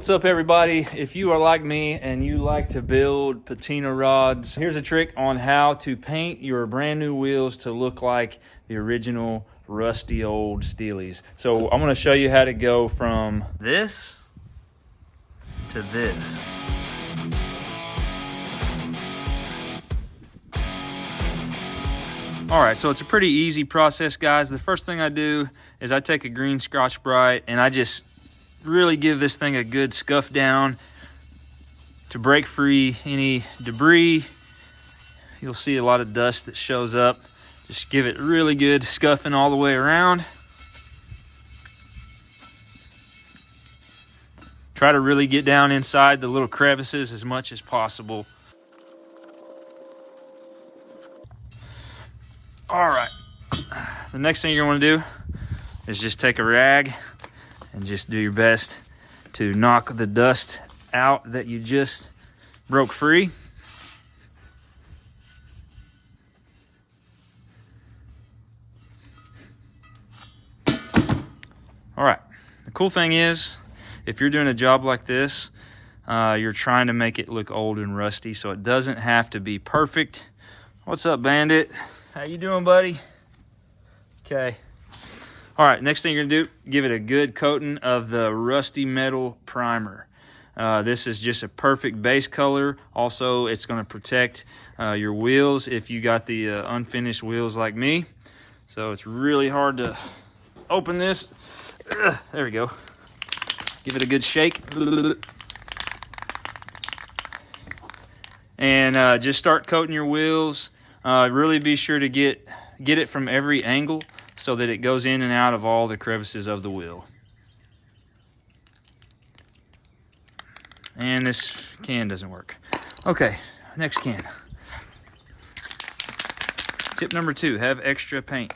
What's up, everybody? If you are like me and you like to build patina rods, here's a trick on how to paint your brand new wheels to look like the original rusty old Steelies. So I'm going to show you how to go from this to this. All right, so it's a pretty easy process, guys. The first thing I do is I take a green Scotch-Brite and I just really give this thing a good scuff down to break free any debris. You'll see a lot of dust that shows up. Just give it really good scuffing all the way around. Try to really get down inside the little crevices as much as possible. All right, the next thing you're gonna do is just take a rag and just do your best to knock the dust out that you just broke free. All right, the cool thing is, if you're doing a job like this, you're trying to make it look old and rusty, so it doesn't have to be perfect. What's up, Bandit? How you doing, buddy? Okay. All right, next thing you're gonna do, give it a good coating of the rusty metal primer. This is just a perfect base color. Also, it's gonna protect your wheels if you got the unfinished wheels like me. So it's really hard to open this. There we go. Give it a good shake. And just start coating your wheels. Really be sure to get it from every angle so that it goes in and out of all the crevices of the wheel. And this can doesn't work. Okay, next can. Tip number 2, have extra paint.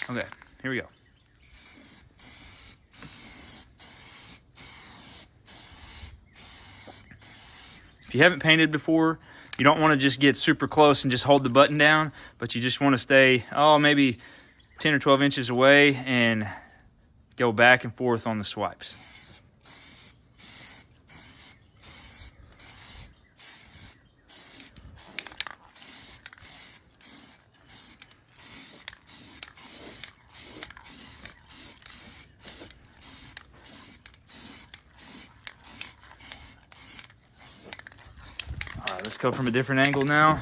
Okay, here we go. If you haven't painted before, you don't want to just get super close and just hold the button down, but you just want to stay, maybe 10 or 12 inches away and go back and forth on the swipes. Let's go from a different angle now.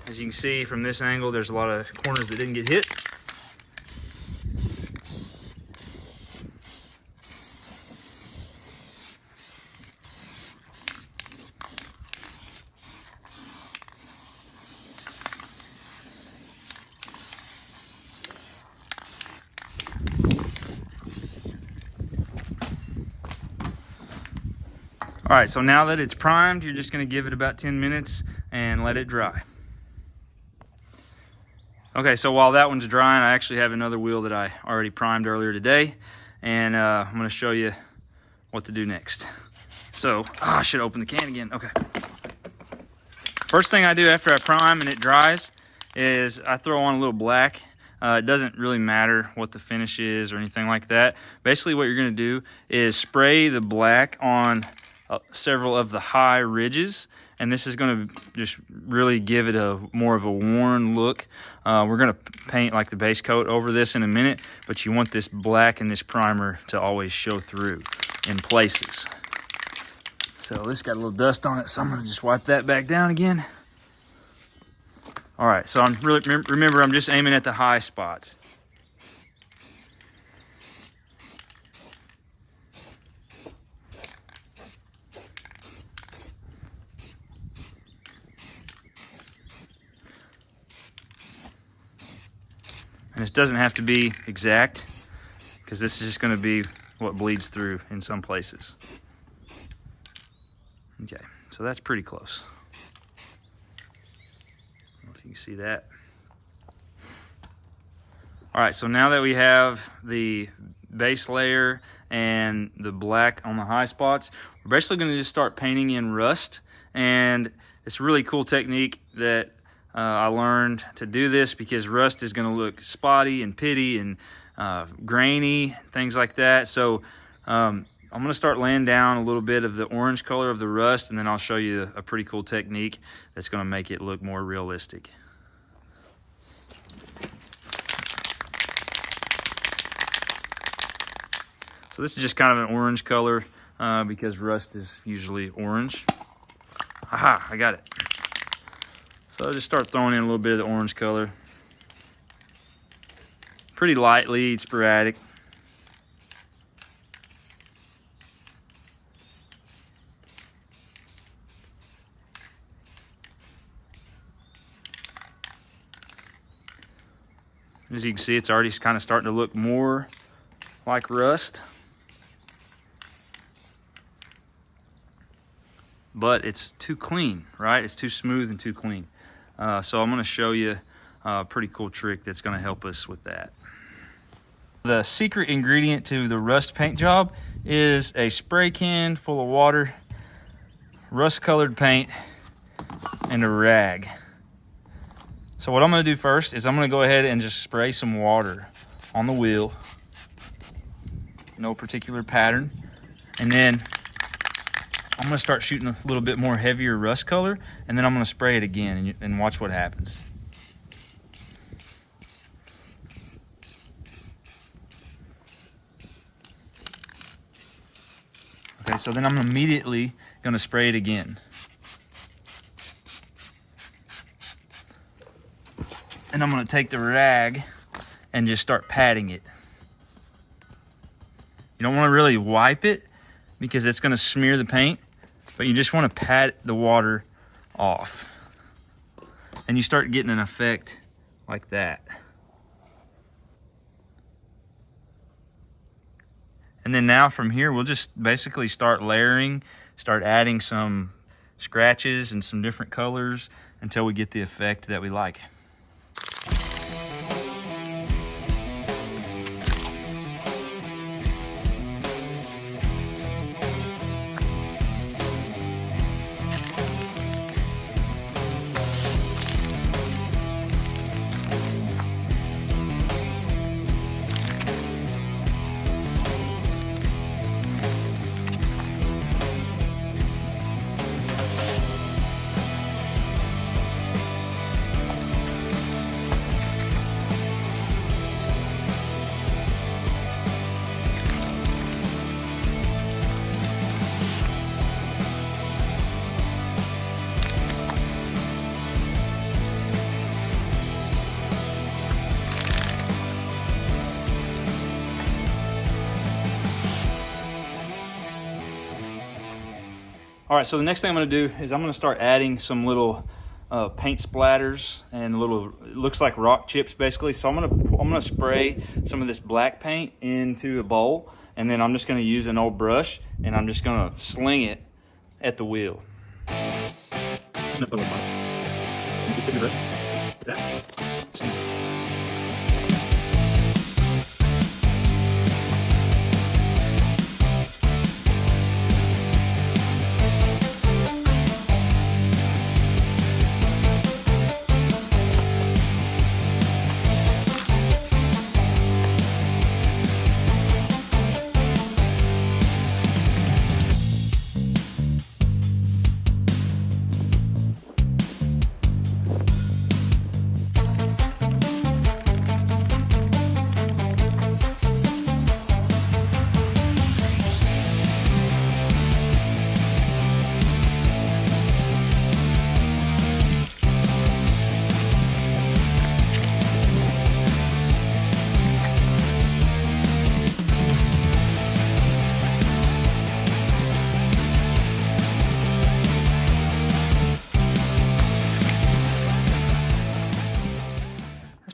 As you can see from this angle, there's a lot of corners that didn't get hit. All right, so now that it's primed, you're just gonna give it about 10 minutes and let it dry. Okay, so while that one's drying, I actually have another wheel that I already primed earlier today, and I'm gonna show you what to do next. So, I should open the can again, okay. First thing I do after I prime and it dries is I throw on a little black. It doesn't really matter what the finish is or anything like that. Basically what you're gonna do is spray the black on several of the high ridges, and this is going to just really give it a more of a worn look. We're going to paint like the base coat over this in a minute, but you want this black and this primer to always show through in places. So this got a little dust on it, so I'm going to just wipe that back down again. All right, so remember I'm just aiming at the high spots. And this doesn't have to be exact, because this is just going to be what bleeds through in some places. Okay, so that's pretty close. I don't know if you can see that. All right, so now that we have the base layer and the black on the high spots, we're basically going to just start painting in rust. And it's a really cool technique that I learned to do this, because rust is going to look spotty and pitty, and grainy, things like that. So I'm gonna start laying down a little bit of the orange color of the rust, and then I'll show you a pretty cool technique that's gonna make it look more realistic. So this is just kind of an orange color because rust is usually orange. Aha, I got it. So I'll just start throwing in a little bit of the orange color. Pretty lightly, sporadic. As you can see, it's already kind of starting to look more like rust. But it's too clean, right? It's too smooth and too clean. So I'm gonna show you a pretty cool trick that's gonna help us with that. The secret ingredient to the rust paint job is a spray can full of water, rust colored paint, and a rag. So what I'm gonna do first is I'm gonna go ahead and just spray some water on the wheel. No particular pattern. And then I'm gonna start shooting a little bit more heavier rust color, and then I'm gonna spray it again and watch what happens. Okay, so then I'm immediately gonna spray it again. And I'm gonna take the rag and just start patting it. You don't wanna really wipe it because it's gonna smear the paint, but you just wanna pat the water off. And you start getting an effect like that. And then now from here, we'll just basically start layering, start adding some scratches and some different colors until we get the effect that we like. All right, so the next thing I'm gonna do is I'm gonna start adding some little paint splatters and little, it looks like rock chips basically. So I'm gonna spray some of this black paint into a bowl, and then I'm just gonna use an old brush and I'm just gonna sling it at the wheel.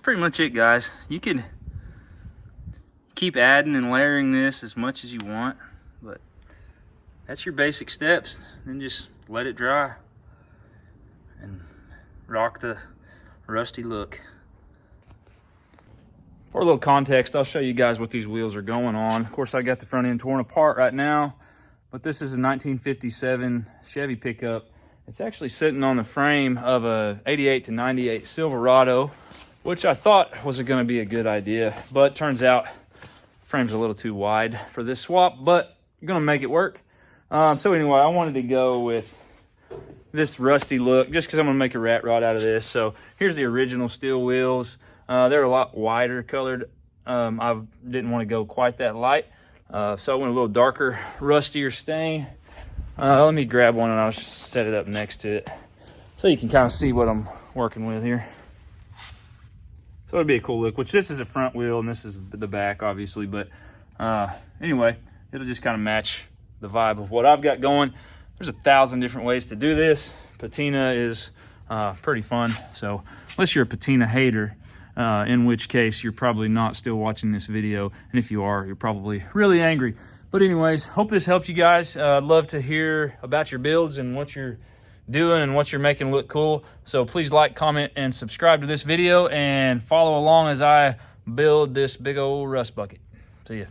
Pretty much it, guys. You can keep adding and layering this as much as you want, but that's your basic steps. Then just let it dry and rock the rusty look. For a little context, I'll show you guys what these wheels are going on. Of course, I got the front end torn apart right now, but this is a 1957 Chevy pickup. It's actually sitting on the frame of a 88 to 98 Silverado. which I thought was going to be a good idea, but turns out frame's a little too wide for this swap, but I'm going to make it work. So anyway, I wanted to go with this rusty look just because I'm going to make a rat rod out of this. So here's the original steel wheels. They're a lot wider colored. I didn't want to go quite that light, so I went a little darker, rustier stain. Let me grab one and I'll just set it up next to it so you can kind of see what I'm working with here. So it'll be a cool look, which this is a front wheel and this is the back, obviously. But anyway, it'll just kind of match the vibe of what I've got going. There's 1,000 different ways to do this. Patina is pretty fun. So unless you're a patina hater, in which case you're probably not still watching this video. And if you are, you're probably really angry. But anyways, hope this helped you guys. I'd love to hear about your builds and what you're doing and what you're making look cool. So please like, comment, and subscribe to this video and follow along as I build this big old rust bucket. See ya.